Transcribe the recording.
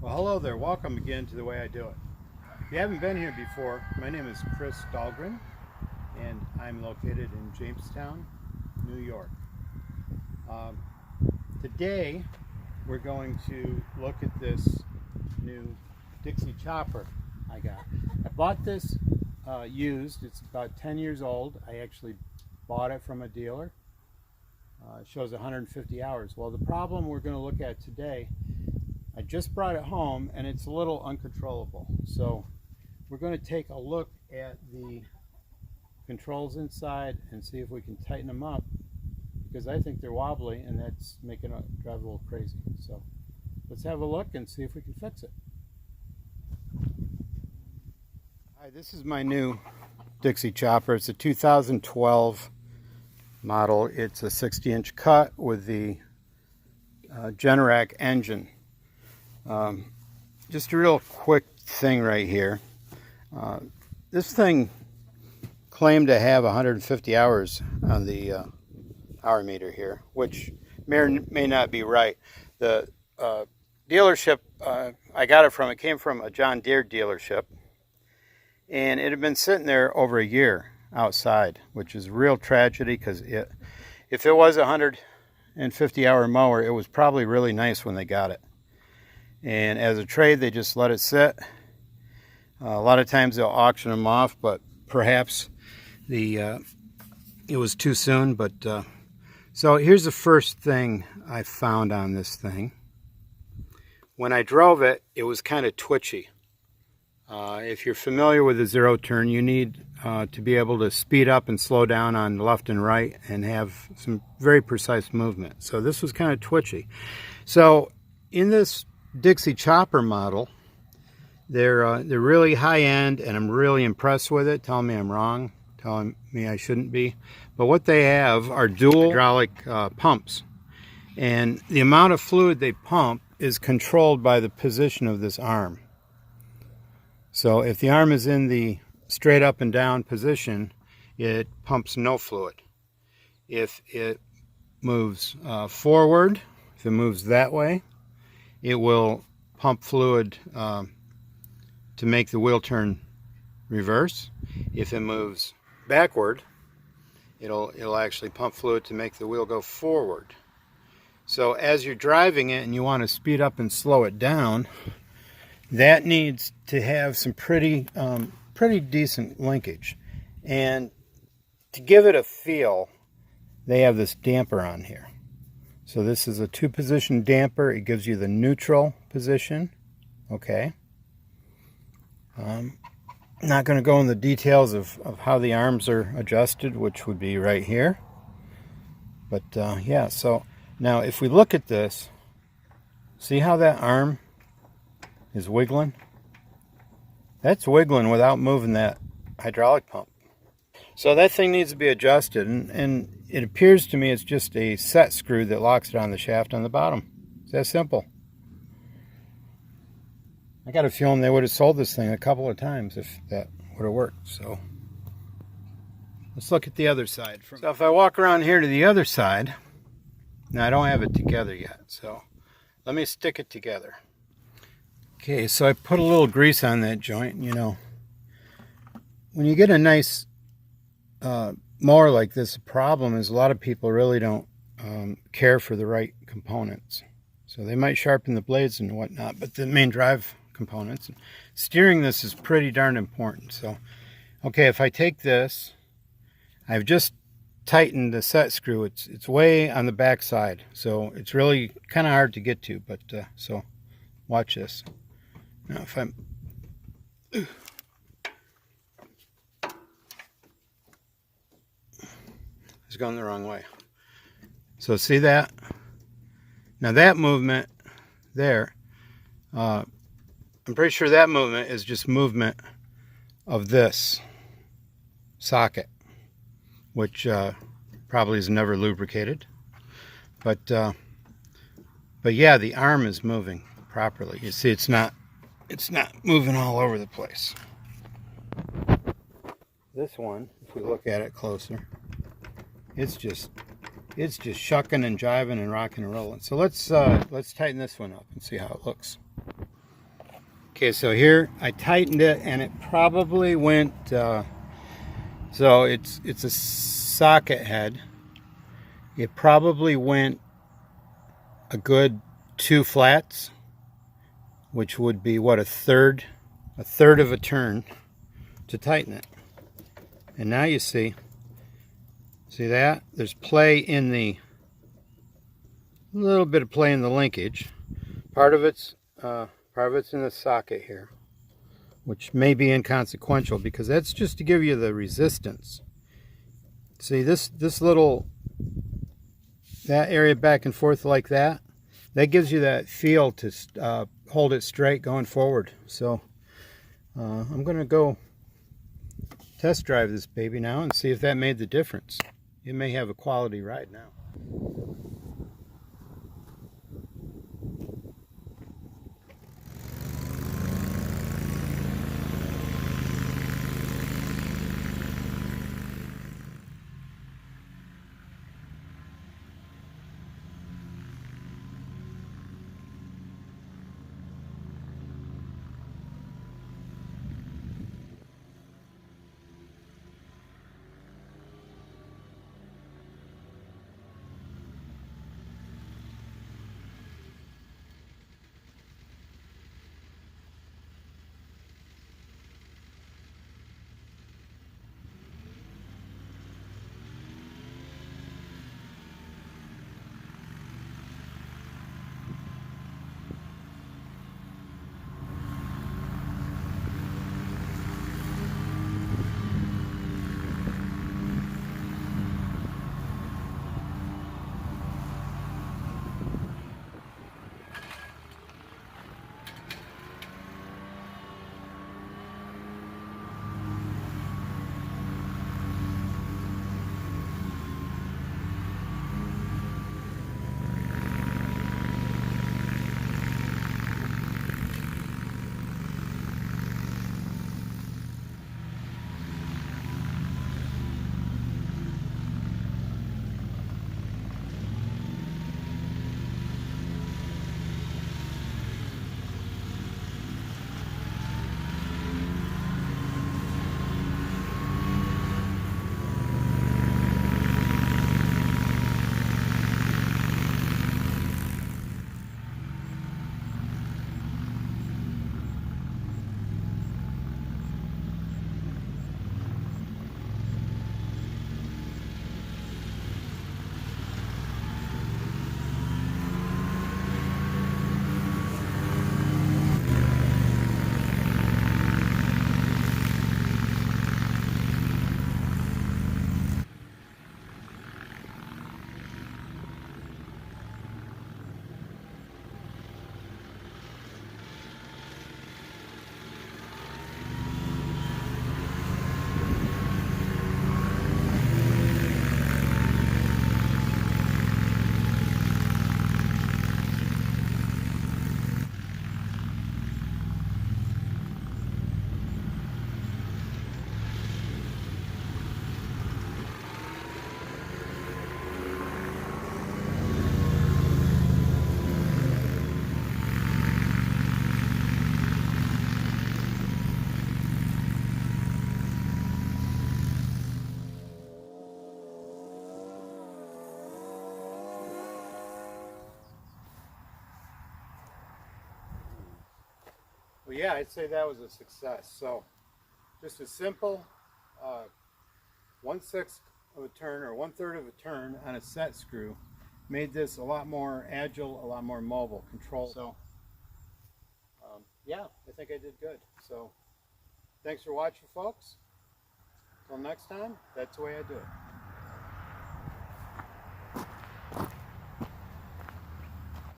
Well, hello there. Welcome again to The Way I Do It. If you haven't been here before, my name is Chris Dahlgren, and I'm located in Jamestown, New York. Today, we're going to look at this new Dixie chopper I got. I bought this used. It's about 10 years old. I actually bought it from a dealer. It shows 150 hours. Well, the problem we're going to look at today, I just brought it home and it's a little uncontrollable. So we're going to take a look at the controls inside and see if we can tighten them up, because I think they're wobbly and that's making it drive a little crazy. So let's have a look and see if we can fix it. Hi, this is my new Dixie chopper. It's a 2012 model. It's a 60-inch cut with the Generac engine. Just a real quick thing right here. This thing claimed to have 150 hours on the hour meter here, which may or may not be right. The dealership I got it from, it came from a John Deere dealership, and it had been sitting there over a year outside, which is a real tragedy, because if it was a 150-hour mower, it was probably really nice when they got it. And as a trade, they just let it sit. A lot of times they'll auction them off, but perhaps it was too soon. But so here's the first thing I found on this thing. When I drove it, it was kind of twitchy. If you're familiar with the zero turn, you need to be able to speed up and slow down on left and right and have some very precise movement. So this was kind of twitchy. So in this Dixie chopper model, they're really high end, and I'm really impressed with it. Telling me I'm wrong, telling me I shouldn't be. But what they have are dual hydraulic pumps, and the amount of fluid they pump is controlled by the position of this arm. So if the arm is in the straight up and down position, it pumps no fluid. If it moves forward, if it moves that way, it will pump fluid to make the wheel turn reverse. If it moves backward, it'll actually pump fluid to make the wheel go forward. So as you're driving it and you want to speed up and slow it down, that needs to have some pretty decent linkage. And to give it a feel, they have this damper on here. So this is a 2-position damper. It gives you the neutral position. Okay. I'm not going to go into the details of how the arms are adjusted, which would be right here. But yeah, so now if we look at this, see how that arm is wiggling? That's wiggling without moving that hydraulic pump. So that thing needs to be adjusted, and it appears to me it's just a set screw that locks it on the shaft on the bottom. It's that simple. I got a feeling they would have sold this thing a couple of times if that would have worked. So let's look at the other side. So if I walk around here to the other side, now I don't have it together yet, so let me stick it together. Okay, so I put a little grease on that joint. You know, when you get a nice mower like this, the problem is a lot of people really don't care for the right components. So they might sharpen the blades and whatnot, but the main drive components, steering this is pretty darn important. So okay, if I take this, I've just tightened the set screw. It's way on the back side, so it's really kind of hard to get to, but so watch this. Now if I'm it's going the wrong way. So see that? Now that movement there, I'm pretty sure that movement is just movement of this socket, which probably is never lubricated. But yeah, the arm is moving properly. You see, it's not moving all over the place. This one, if we look at it closer, it's just shucking and jiving and rocking and rolling. So let's tighten this one up and see how it looks. Okay, so here I tightened it, and it probably went. So it's a socket head. It probably went a good 2 flats, which would be what, a third of a turn to tighten it. And now you see that there's play in the little bit of play in the linkage. Part of it's in the socket here, which may be inconsequential because that's just to give you the resistance. See this little, that area back and forth like that gives you that feel to hold it straight going forward. So I'm gonna go test drive this baby now and see if that made the difference. You may have a quality ride now. Well, yeah, I'd say that was a success. So just a simple 1/6 of a turn or 1/3 of a turn on a set screw made this a lot more agile, a lot more mobile control. So yeah, I think I did good. So thanks for watching, folks. Till next time, that's the way I do it.